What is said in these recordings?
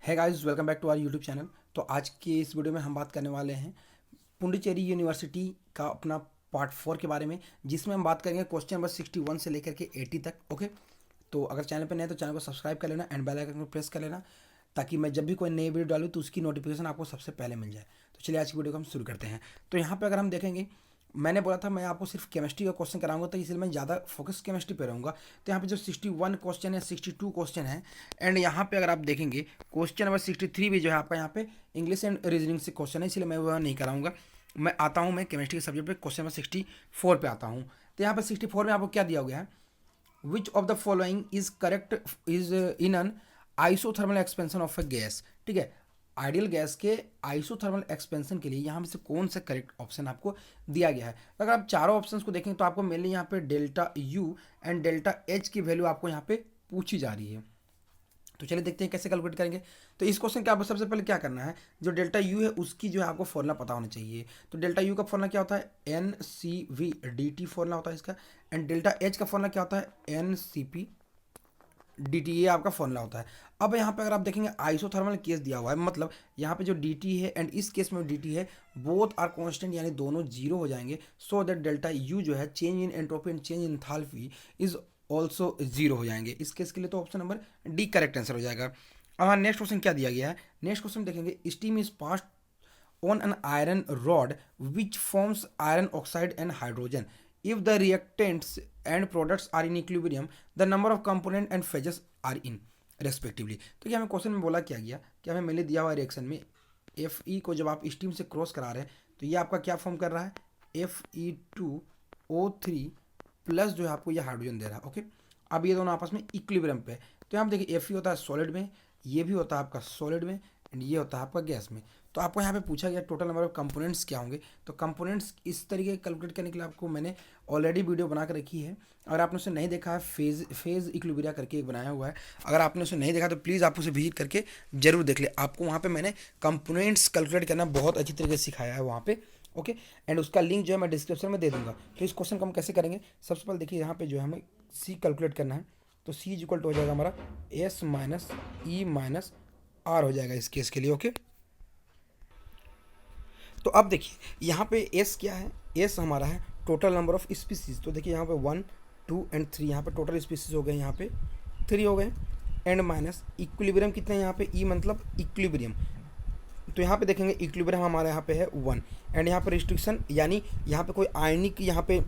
है guys, welcome back to our YouTube channel. तो आज के इस वीडियो में हम बात करने वाले हैं पुडुचेरी यूनिवर्सिटी का अपना पार्ट 4 के बारे में, जिसमें हम बात करेंगे क्वेश्चन नंबर 61 से लेकर के 80 तक। ओके, तो अगर चैनल पर नए तो चैनल को सब्सक्राइब कर लेना एंड बेल आइकन को प्रेस कर लेना, ताकि मैं जब भी कोई नई वीडियो डालूँ तो उसकी नोटिफिकेशन आपको सबसे पहले मिल जाए। तो चलिए आज की वीडियो को हम शुरू करते हैं। तो यहाँ पर अगर हम देखेंगे, मैंने बोला था मैं आपको सिर्फ केमिस्ट्री का क्वेश्चन कराऊंगा, तो इसलिए मैं ज़्यादा फोकस केमिस्ट्री पे रहूँगा। तो यहाँ पे जो 61 क्वेश्चन है, 62 क्वेश्चन है, एंड यहाँ पे अगर आप देखेंगे क्वेश्चन नंबर 63 भी जो है आपका यहाँ पे इंग्लिश एंड रीजनिंग से क्वेश्चन है, इसलिए मैं वह नहीं कराऊंगा। मैं आता हूँ, मैं केमिस्ट्री के सब्जेक्ट पे क्वेश्चन नंबर 64 पे आता हूँ। तो यहाँ पे 64 में आपको क्या दिया गया है, which of the following is correct is in an isothermal expansion of a gas. ठीक है, आइडियल गैस के आइसोथर्मल एक्सपेंशन के लिए यहाँ में से कौन सा करेक्ट ऑप्शन आपको दिया गया है। अगर आप चारों ऑप्शंस को देखें तो आपको मेनली यहाँ पे delta U and delta H की वैल्यू आपको यहाँ पे पूछी जा रही है। तो चलिए देखते हैं कैसे कैलकुलेट करेंगे। तो इस क्वेश्चन के आपको सबसे पहले क्या करना है, जो डेल्टा यू है उसकी जो है आपको फॉर्मूला पता होना चाहिए। तो डेल्टा यू का फॉर्मूला क्या होता है, N C V D T formula होता है इसका, एंड डेल्टा एच का फॉर्मूला क्या होता है, N C P D T, ये आपका फॉर्मूला होता है। अब यहाँ पे अगर आप देखेंगे आइसोथर्मल केस दिया हुआ है, मतलब यहाँ पे जो डी टी है एंड इस केस में डी टी है, बोथ आर कांस्टेंट, यानी दोनों जीरो हो जाएंगे। सो दैट डेल्टा यू जो है change in entropy and change in enthalpy is also zero हो जाएंगे। इस केस के लिए तो option number D correct answer हो जाएगा। अब हमारा नेक्स्ट क्वेश्चन क्या दिया गया है, नेक्स्ट क्वेश्चन देखेंगे, steam is passed on an iron rod which forms iron oxide and hydrogen. If the reactants and products are in equilibrium, the number of component and phases are in respectively. तो ये हमें question में बोला क्या गया कि हमें मैंने दिया हुआ रिएक्शन में एफ ई को जब आप स्टीम से क्रॉस करा रहे हैं तो ये आपका क्या फॉर्म कर रहा है, Fe2O3 प्लस जो है आपको ये हाइड्रोजन दे रहा है। ओके, अब ये दोनों आपस में इक्विलिब्रियम पे है। तो यहाँ देखिए Fe होता है सॉलिड में, ये भी होता है आपका सॉलिड में, एंड ये होता है आपका गैस में। तो आपको यहाँ पे पूछा गया टोटल नंबर ऑफ कंपोनेंट्स क्या होंगे। तो कंपोनेंट्स इस तरीके कैलकुलेट करने के लिए आपको मैंने ऑलरेडी वीडियो बना कर रखी है। अगर आपने उसे नहीं देखा है, फेज इक्विलिब्रिया करके एक बनाया हुआ है, अगर आपने उसे नहीं देखा तो प्लीज़ आप उसे विजिट करके जरूर देख ले। आपको वहाँ पे मैंने कंपोनेंट्स कैलकुलेट करना बहुत अच्छी तरीके से सिखाया है वहाँ पे। ओके, एंड उसका लिंक जो है मैं डिस्क्रिप्शन में दे दूँगा। तो इस क्वेश्चन को हम कैसे करेंगे, सबसे पहले देखिए यहाँ पे जो है हमें सी कैलकुलेट करना है। तो सी इज इक्वल टू हो जाएगा हमारा S minus E minus R हो जाएगा इस केस के लिए। ओके, तो अब देखिए यहाँ पे एस क्या है, एस हमारा है टोटल नंबर ऑफ स्पीसीज। तो देखिए यहाँ पे 1 2 एंड 3, यहाँ पे टोटल स्पीसीज हो गए, यहाँ पे 3 हो गए, एंड माइनस इक्विलिब्रियम कितने हैं यहाँ पे, ई मतलब इक्विलिब्रियम। तो यहाँ पे देखेंगे इक्विलिब्रियम हमारे यहाँ पे है 1, एंड यहाँ पे रिस्ट्रिक्शन, यानी यहाँ पे कोई आयनिक, यहाँ पे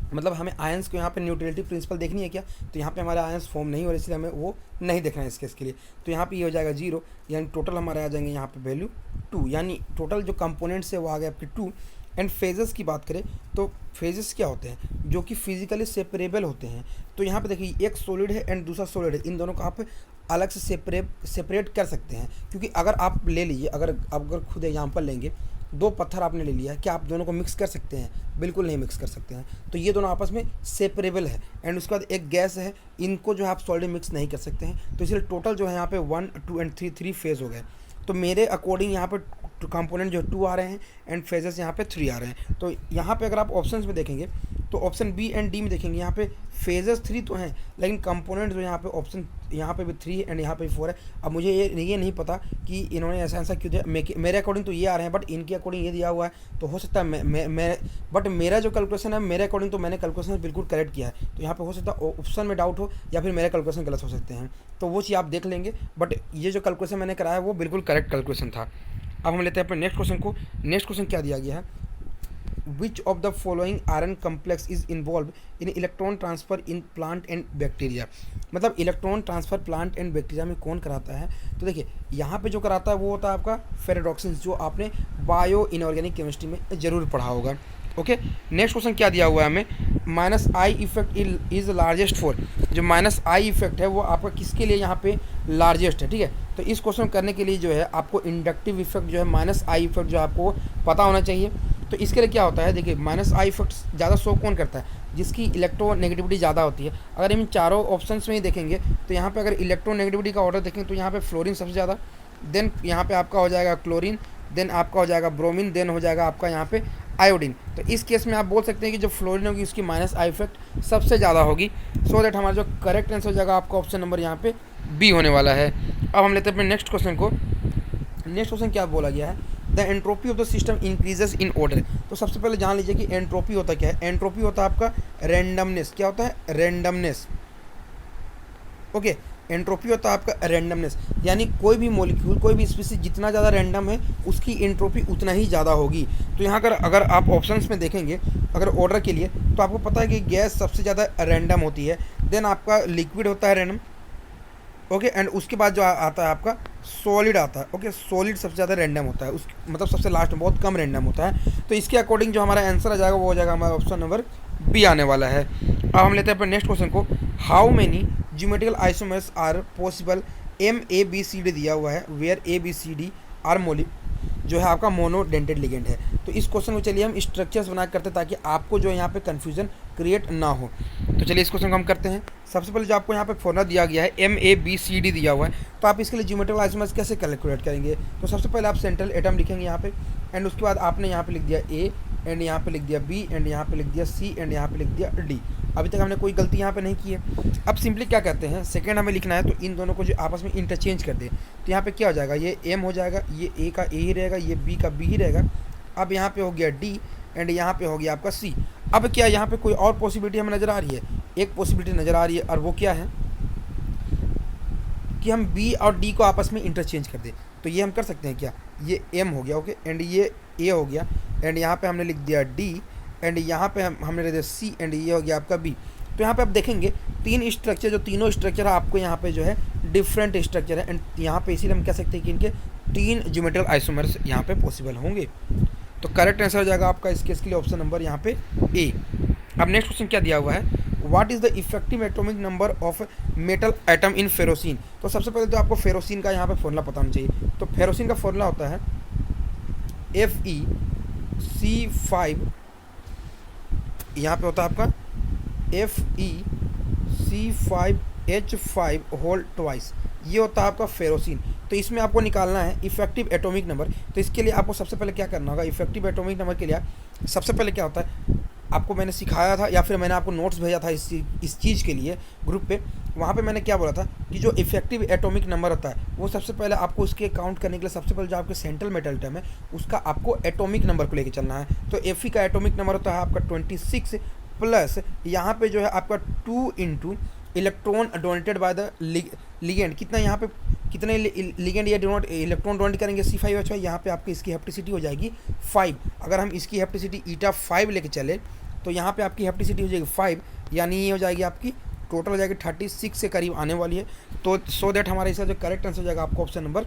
मतलब हमें आयंस को यहाँ पे न्यूट्रलिटी प्रिंसिपल देखनी है क्या, तो यहाँ पे हमारे आयंस फॉर्म नहीं हो रहे, इसलिए हमें वो नहीं देखना है इस केस के लिए। तो यहाँ पे ये हो जाएगा 0, यानी टोटल हमारे आ जाएंगे यहाँ पे वैल्यू 2, यानी टोटल जो कंपोनेंट्स है वो आ गए आपके 2। एंड फेजेस की बात करें तो फेजेस क्या होते हैं, जो कि फिजिकली सेपरेबल होते हैं। तो यहाँ पे देखिए एक सॉलिड है एंड दूसरा सॉलिड है, इन दोनों को आप अलग से सेपरेट कर सकते हैं। क्योंकि अगर आप ले लीजिए, अगर खुद एग्जाम्पल लेंगे, 2 पत्थर आपने ले लिया है, क्या आप दोनों को मिक्स कर सकते हैं, बिल्कुल नहीं मिक्स कर सकते हैं। तो ये दोनों आपस में सेपरेबल है। एंड उसके बाद एक गैस है, इनको जो है आप सॉलिड मिक्स नहीं कर सकते हैं। तो इसलिए टोटल जो है यहाँ पे 1 2 एंड 3 फेज हो गए। तो मेरे अकॉर्डिंग यहाँ पे कंपोनेंट जो 2 आ रहे हैं एंड फेजेस यहाँ पे 3 आ रहे हैं। तो यहाँ पे अगर आप ऑप्शंस में देखेंगे तो ऑप्शन बी एंड डी में देखेंगे, यहाँ पे फेजेस 3 तो हैं, लेकिन कंपोनेंट जो यहाँ पे ऑप्शन यहाँ पे भी 3 एंड यहाँ पे भी 4 है। अब मुझे ये नहीं पता कि इन्होंने ऐसा आंसर क्यों दिया, मेरे अकॉर्डिंग तो ये आ रहे हैं, बट इनके अकॉर्डिंग ये दिया हुआ है। तो हो सकता है बट मेरा जो कैलकुलेशन है, मेरे अकॉर्डिंग तो मैंने कैलकुलेशन बिल्कुल करेक्ट किया है। तो यहाँ पे हो सकता है ऑप्शन में डाउट हो या फिर मेरे कैलकुलेशन गलत हो सकते हैं, तो वो चीज़ आप देख लेंगे। बट ये जो कैलकुलेशन मैंने कराया वो बिल्कुल करेक्ट कैलकुलेशन था। अब हम लेते हैं अपने नेक्स्ट क्वेश्चन को। नेक्स्ट क्वेश्चन क्या दिया गया है, which of the following iron complex is involved in electron transfer in plant and bacteria। मतलब electron transfer plant and bacteria में कौन कराता है। तो देखिए यहाँ पे जो कराता है वो होता है आपका फेरेडॉक्सिन्स, जो आपने बायो इनऑर्गेनिक केमिस्ट्री में जरूर पढ़ा होगा। ओके, नेक्स्ट क्वेश्चन क्या दिया हुआ है हमें, minus I effect is largest for. जो माइनस आई इफेक्ट है वो आपका किसके लिए यहाँ पे लार्जेस्ट है। ठीक है, तो इस क्वेश्चन करने के लिए जो है आपको इंडक्टिव इफेक्ट जो है माइनस आई इफेक्ट जो आपको पता होना चाहिए। तो इसके लिए क्या होता है, देखिए माइनस आई इफेक्ट ज़्यादा शो कौन करता है, जिसकी इलेक्ट्रोनेगेटिविटी ज़्यादा होती है। अगर इन चारों ऑप्शंस में ही देखेंगे तो यहाँ पे अगर इलेक्ट्रोनेगेटिविटी का ऑर्डर देखेंगे तो यहाँ पे फ्लोरीन सबसे ज़्यादा, देन यहाँ पे आपका हो जाएगा क्लोरीन, देन आपका हो जाएगा ब्रोमीन, देन हो जाएगा आपका यहाँ पे आयोडीन। तो इस केस में आप बोल सकते हैं कि जो फ्लोरीन होगी उसकी माइनस आई इफेक्ट सबसे ज़्यादा होगी। सो दैट हमारा जो करेक्ट आंसर हो जाएगा आपका ऑप्शन नंबर यहाँ पे बी होने वाला है। अब हम लेते हैं अपने नेक्स्ट क्वेश्चन को। नेक्स्ट क्वेश्चन क्या बोला गया है, the entropy of the system increases in order. तो सबसे पहले जान लीजिए कि एंट्रोपी होता क्या है। एंट्रोपी होता है आपका रैंडमनेस। क्या होता है? रैंडमनेस। ओके, एंट्रोपी होता है आपका रैंडमनेस, यानी कोई भी मॉलिक्यूल, कोई भी स्पीसीज जितना ज़्यादा रैंडम है उसकी एंट्रोपी उतना ही ज़्यादा होगी। तो यहाँ अगर आप ऑप्शंस में देखेंगे अगर ऑर्डर के लिए, तो आपको पता है कि गैस सबसे ज़्यादा रैंडम होती है, देन आपका लिक्विड होता है रैंडम, ओके, एंड उसके बाद जो आता है आपका सॉलिड आता है। ओके, सॉलिड सबसे ज़्यादा रैंडम होता है, उस मतलब सबसे लास्ट में बहुत कम रैंडम होता है। तो इसके अकॉर्डिंग जो हमारा आंसर आ जाएगा वो हो जाएगा हमारा ऑप्शन नंबर बी आने वाला है। अब हम लेते हैं अपने नेक्स्ट क्वेश्चन को। How many geometrical isomers are possible, M A B C D दिया हुआ है, where A B C D are जो है आपका मोनोडेंटेड लिगेंड है। तो इस क्वेश्चन को चलिए हम स्ट्रक्चर्स बना करते हैं ताकि आपको जो यहाँ पे कन्फ्यूजन क्रिएट ना हो। तो चलिए इस क्वेश्चन को हम करते हैं। सबसे पहले जो आपको यहाँ पे फॉर्मूला दिया गया है M A B C D दिया हुआ है, तो आप इसके लिए ज्योमेट्रिकल आइसोमर्स कैसे कैलकुलेट करेंगे। तो सबसे पहले आप सेंट्रल एटम लिखेंगे यहाँ पे, एंड उसके बाद आपने यहाँ पे लिख दिया ए, एंड यहाँ पे लिख दिया बी, एंड यहाँ पे लिख दिया सी, एंड यहाँ पे लिख दिया डी। अभी तक हमने कोई गलती यहाँ पे नहीं की है। अब सिंपली क्या कहते हैं, सेकेंड हमें लिखना है, तो इन दोनों को जो आपस में इंटरचेंज कर दे, तो यहाँ पे क्या हो जाएगा, ये एम हो जाएगा, ये ए का ए ही रहेगा, ये बी का बी ही रहेगा। अब यहाँ पे हो गया डी, एंड यहाँ पे हो गया आपका सी। अब क्या यहाँ पे कोई और पॉसिबिलिटी हमें नज़र आ रही है? एक पॉसिबिलिटी नज़र आ रही है, और वो क्या है कि हम बी और डी को आपस में इंटरचेंज कर दें। तो ये हम कर सकते हैं क्या, ये एम हो गया, ओके, एंड ये ए हो गया, एंड यहाँ पे हमने लिख दिया डी, एंड यहाँ पे हमने लिख दिया सी, एंड ये हो गया आपका बी। तो यहाँ पे आप देखेंगे तीन स्ट्रक्चर, जो तीनों स्ट्रक्चर है आपको यहाँ पे जो है डिफरेंट स्ट्रक्चर है, एंड यहाँ पे इसीलिए हम कह सकते हैं कि इनके तीन ज्योमेट्रिकल आइसोमर्स यहाँ पे पॉसिबल होंगे। तो करेक्ट आंसर हो जाएगा आपका इस केस के लिए ऑप्शन नंबर यहाँ पे ए। अब नेक्स्ट क्वेश्चन क्या दिया हुआ है, what is the effective atomic number of metal atom in ferrocene. तो सबसे पहले तो आपको फेरोसिन का यहाँ पे फॉर्मूला पता होना चाहिए। तो फेरोसिन का फॉर्मूला होता है FeC5, यहाँ पे होता है आपका FeC5H5 होल ट्वाइस, ये होता है आपका फेरोसिन। तो इसमें आपको निकालना है इफेक्टिव एटॉमिक नंबर। तो इसके लिए आपको सबसे पहले क्या करना होगा, इफेक्टिव एटॉमिक नंबर के लिए सबसे पहले क्या होता है, आपको मैंने सिखाया था या फिर मैंने आपको नोट्स भेजा था इस चीज़ के लिए ग्रुप पे, वहाँ पे मैंने क्या बोला था कि जो इफेक्टिव एटॉमिक नंबर होता है वो सबसे पहले आपको उसके काउंट करने के लिए सबसे पहले जो आपके सेंट्रल मेटल एटम है उसका आपको एटॉमिक नंबर को लेके चलना है। तो Fe का एटॉमिक नंबर होता है आपका 26, प्लस यहाँ पे जो है आपका 2 into electron donated by the ligand, कितना यहाँ पे कितने लिगेंड ये इलेक्ट्रॉन डोनेट करेंगे C5H5, यहाँ पे आपकी इसकी हेप्टिसिटी हो जाएगी 5। अगर हम इसकी हेप्टिसिटी ईटा 5 लेके चले तो यहाँ पे आपकी हेप्टिसिटी हो जाएगी 5, यानी ये हो जाएगी आपकी टोटल हो जाएगी 36 से करीब आने वाली है। तो सो दैट हमारा इसका जो करेक्ट आंसर हो जाएगा आपको ऑप्शन नंबर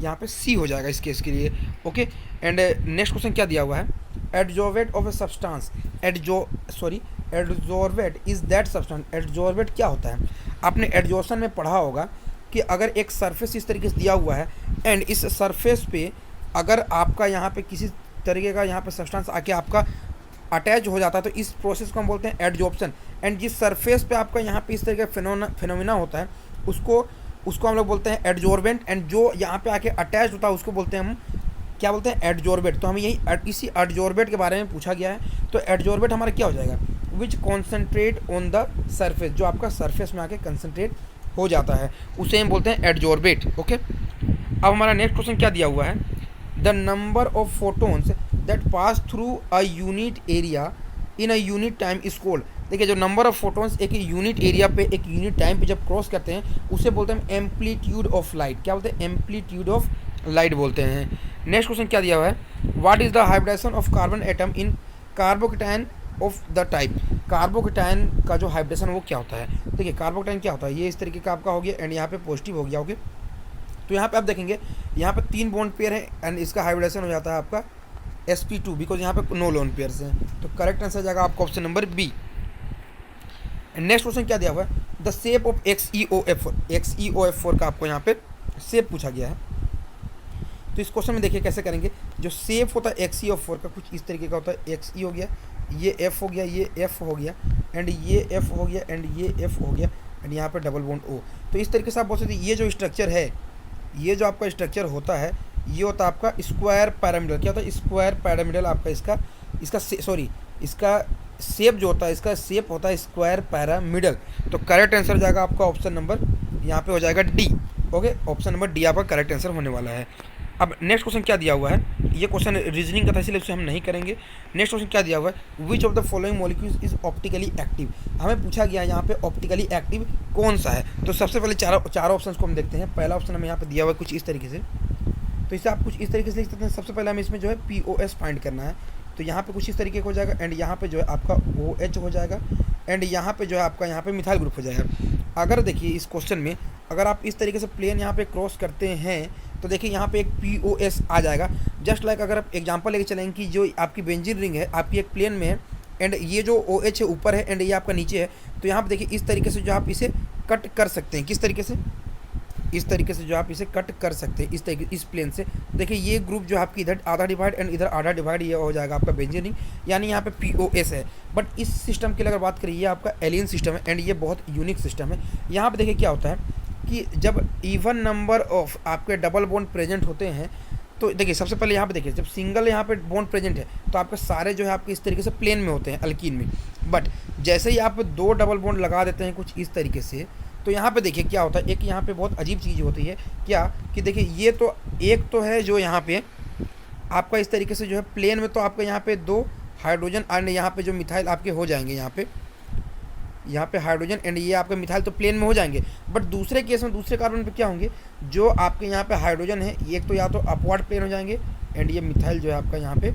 यहाँ पे सी हो जाएगा इस केस के लिए, ओके। एंड नेक्स्ट क्वेश्चन क्या दिया हुआ है, adsorbate of a substance, adsorbate is that substance. Adsorbate क्या होता है, आपने एडजॉर्शन में पढ़ा होगा कि अगर एक सरफेस इस तरीके से दिया हुआ है, एंड इस सरफेस पे अगर आपका यहाँ पे किसी तरीके का यहाँ पे सब्सटेंस आके आपका अटैच हो जाता है, तो इस प्रोसेस को हम बोलते हैं एडजॉर्प्शन। एंड जिस सरफेस पे आपका यहाँ पे इस तरीके का फिनोमिना होता है उसको हम लोग बोलते हैं एडजॉर्बेंट, एंड जो यहाँ पे आके अटैच होता है उसको बोलते हैं हम क्या बोलते हैं, एडजॉर्बेट। तो हमें यही इसी एडजॉर्बेट के बारे में पूछा गया है। तो एडजॉर्बेट हमारा क्या हो जाएगा, विच कॉन्सेंट्रेट ऑन द सरफेस, जो आपका सरफेस में आके कंसनट्रेट हो जाता है उसे हम बोलते हैं एडजॉर्बेट, ओके। अब हमारा नेक्स्ट क्वेश्चन क्या दिया हुआ है, the number of photons that pass through a unit area in a unit time is called. देखिए जो नंबर ऑफ फोटोन्स एक यूनिट एरिया पे एक यूनिट टाइम पे जब क्रॉस करते हैं उसे बोलते हैं एम्पलीट्यूड ऑफ लाइट। क्या बोलते हैं, एम्पलीट्यूड ऑफ लाइट बोलते हैं। नेक्स्ट क्वेश्चन क्या दिया हुआ है, what is the hybridization of carbon atom in carbocation of the type. Carbocation का जो हाइब्रिडेशन वो क्या होता है, देखिए कार्बोकेटायन क्या होता है, ये इस तरीके का आपका हो गया, एंड यहाँ पे पॉजिटिव हो गया, ओके। तो यहाँ पे आप देखेंगे यहाँ पे 3 बॉन्ड पेयर है, एंड इसका हाइब्रिडेशन हो जाता है आपका sp2, बिकॉज यहाँ पे नो लोन पेयर्स हैं। तो करेक्ट आंसर जाएगा आपका option number B. Next question क्या दिया हुआ है, द शेप ऑफ XeOF4 का आपको यहाँ पे शेप पूछा गया है। तो इस क्वेश्चन में देखिए कैसे करेंगे, जो शेप होता है XeOF4 का कुछ इस तरीके का होता है, Xe हो गया, ये F हो गया, ये F हो गया, एंड ये F हो गया, एंड ये F हो गया, एंड यहाँ पे डबल बॉन्ड O। तो इस तरीके से आप बोल सकते हैं ये जो स्ट्रक्चर है, ये जो आपका स्ट्रक्चर होता है ये होता है आपका स्क्वायर पैरामिडल। क्या होता है, स्क्वायर पैरामिडल आपका इसका शेप जो होता है, इसका शेप होता है स्क्वायर पैरामिडल। तो करेक्ट आंसर जाएगा आपका ऑप्शन नंबर यहाँ पे हो जाएगा D. Okay, option number D आपका करेक्ट आंसर होने वाला है। अब नेक्स्ट क्वेश्चन क्या दिया हुआ है, ये क्वेश्चन रीजनिंग का था इसलिए उसे हम नहीं करेंगे। नेक्स्ट क्वेश्चन क्या दिया हुआ है, which of the following molecules is optically active. हमें पूछा गया यहाँ पे ऑप्टिकली एक्टिव कौन सा है। तो सबसे पहले चारों ऑप्शन को हम देखते हैं। पहला ऑप्शन हमें यहाँ पे दिया हुआ है कुछ इस तरीके से, तो इसे आप कुछ इस तरीके से लिख सकते हैं। सबसे पहले हमें इसमें जो है POS फाइंड करना है, तो यहाँ पे कुछ इस तरीके का हो जाएगा, एंड यहाँ पे जो है आपका OH हो जाएगा, एंड यहाँ पे जो है आपका यहाँ पे मिथाइल ग्रुप हो जाएगा। अगर देखिए इस क्वेश्चन में अगर आप इस तरीके से प्लेन यहाँ पे क्रॉस करते हैं तो देखिए यहाँ पे एक POS आ जाएगा। जस्ट लाइक अगर आप एग्जांपल लेके चलेंगे कि जो आपकी बेंजीन रिंग है आपकी एक प्लेन में है, एंड ये जो OH है ऊपर है एंड ये आपका नीचे है, तो यहाँ पे देखिए इस तरीके से जो आप इसे कट कर सकते हैं। किस तरीके से, इस तरीके से जो आप इसे कट कर सकते हैं, इस तरीके इस प्लेन से। देखिए ये ग्रुप जो आपकी इधर आधा डिवाइड एंड इधर आधा डिवाइड, ये हो जाएगा आपका बेंजीन रिंग, यानी यहाँ पे POS है। बट इस सिस्टम की अगर बात करिए ये आपका एलियन सिस्टम है एंड ये बहुत यूनिक सिस्टम है। यहाँ पे देखिए क्या होता है कि जब इवन नंबर ऑफ आपके डबल बॉन्ड प्रेजेंट होते हैं, तो देखिए सबसे पहले यहाँ पे देखिए जब सिंगल यहाँ पे बॉन्ड प्रेजेंट है तो आपके सारे जो है आपके इस तरीके से प्लेन में होते हैं अल्कीन में। बट जैसे ही आप दो डबल बॉन्ड लगा देते हैं कुछ इस तरीके से, तो यहाँ पे देखिए क्या होता है, एक यहाँ पे बहुत अजीब चीज़ होती है क्या कि देखिए ये तो एक तो है जो यहाँ पे आपका इस तरीके से जो है प्लेन में, तो आपका यहाँ पे दो हाइड्रोजन एंड यहाँ पे जो मिथाइल आपके हो जाएंगे, यहाँ पे हाइड्रोजन एंड ये आपके मिथाइल तो प्लेन में हो जाएंगे। बट दूसरे केस में दूसरे कार्बन पे क्या होंगे, जो आपके यहाँ पे हाइड्रोजन है ये तो या तो अपवर्ड प्लेन हो जाएंगे एंड ये मिथाइल जो है आपका यहाँ पे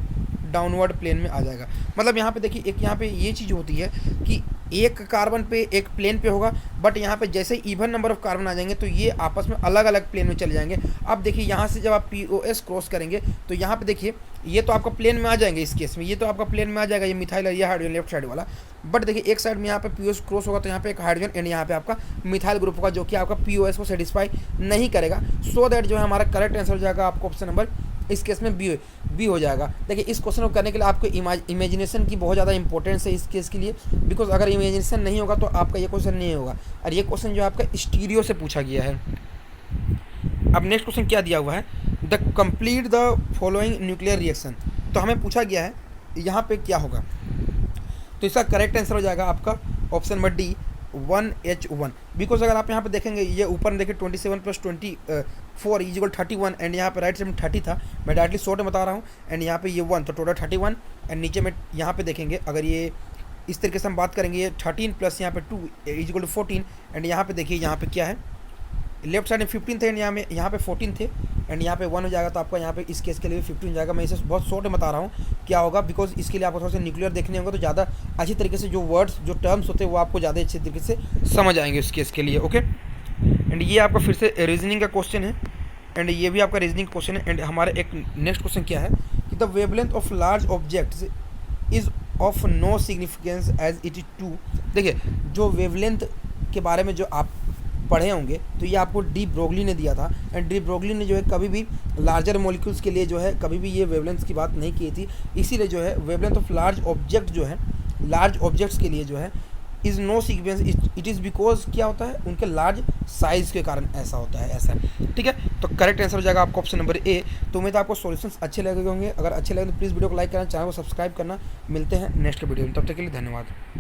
डाउनवर्ड प्लेन में आ जाएगा। मतलब यहाँ पे देखिए एक यहाँ पे ये चीज़ होती है कि एक कार्बन पे एक प्लेन पे होगा, बट यहाँ पे जैसे इवन नंबर ऑफ कार्बन आ जाएंगे तो ये आपस में अलग अलग प्लेन में चले जाएंगे। अब देखिए यहाँ से जब आप POS क्रॉस करेंगे तो यहाँ पे देखिए ये तो आपका प्लेन में आ जाएंगे, इस केस में ये तो आपका प्लेन में आ जाएगा, ये मिथाइल और ये हाइड्रोजन लेफ्ट साइड वाला। बट देखिए एक साइड में यहाँ पे POS क्रॉस होगा तो यहाँ पे एक हाइड्रोजन एंड यहाँ पे आपका मिथाइल ग्रुप होगा जो कि आपका POS को सेटिस्फाई नहीं करेगा। सो दैट जो है हमारा करेक्ट आंसर हो जाएगा आपको ऑप्शन नंबर इस केस में बी हो जाएगा। देखिए इस क्वेश्चन को करने के लिए आपको इमेजिनेशन की बहुत ज़्यादा इंपॉर्टेंस है इस केस के लिए, बिकॉज अगर इमेजिनेशन नहीं होगा तो आपका ये क्वेश्चन नहीं होगा। और ये क्वेश्चन जो आपका स्टीरियो से पूछा गया है। अब नेक्स्ट क्वेश्चन क्या दिया हुआ है, the complete the following nuclear reaction. तो हमें पूछा गया है यहाँ पे क्या होगा, तो इसका करेक्ट आंसर हो जाएगा आपका option number D 1H1। Because अगर आप यहाँ पे देखेंगे ये ऊपर में देखिए 27 + 24 = 31 एंड यहाँ पे राइट साइड में 30 था, मैं डायरेक्टली शॉर्ट में बता रहा हूँ, एंड यहाँ पे ये 1 तो टोटल 31 एंड नीचे में यहाँ पे देखेंगे अगर ये इस तरीके से हम बात करेंगे ये 13 प्लस यहाँ पे 2 = 14 एंड यहाँ पे देखिए यहाँ पे क्या है लेफ्ट साइड में 15 थे एंड यहाँ पे 14 थे एंड यहाँ पे 1 हो जाएगा, तो आपका यहाँ पे इस केस के लिए 15 हो जाएगा। मैं इसे बहुत शॉर्ट में बता रहा हूँ क्या होगा, बिकॉज इसके लिए आपको थोड़ा सा न्यूक्लियर देखने होंगे तो ज़्यादा अच्छी तरीके से जो वर्ड्स जो टर्म्स होते हैं वो आपको ज़्यादा अच्छे तरीके से समझ आएंगे इस केस के लिए। ओके, एंड ये आपका फिर से रीजनिंग का क्वेश्चन है एंड ये भी आपका रीजनिंग क्वेश्चन है। एंड हमारा एक नेक्स्ट क्वेश्चन क्या है कि the wavelength of large objects is of no significance as it is too. देखिए जो वेवलेंथ के बारे में जो आप पढ़े होंगे तो ये आपको डी ब्रोगली ने दिया था, एंड डी ब्रोगली ने जो है कभी भी लार्जर मॉलिक्यूल्स के लिए जो है कभी भी ये वेवलेंथ की बात नहीं की थी। इसीलिए जो है वेवलेंथ ऑफ लार्ज ऑब्जेक्ट जो है लार्ज ऑब्जेक्ट्स के लिए जो है is no significance, it is because क्या होता है उनके लार्ज साइज़ के कारण ऐसा होता है, ऐसा। ठीक है, तो करेक्ट आंसर हो जाएगा आपका ऑप्शन नंबर ए। तो उम्मीद है आपको सॉल्यूशंस अच्छे लगे होंगे। अगर अच्छे लगे तो प्लीज़ वीडियो को लाइक करना, चैनल को सब्सक्राइब करना। मिलते हैं नेक्स्ट वीडियो में, तब तक के लिए धन्यवाद।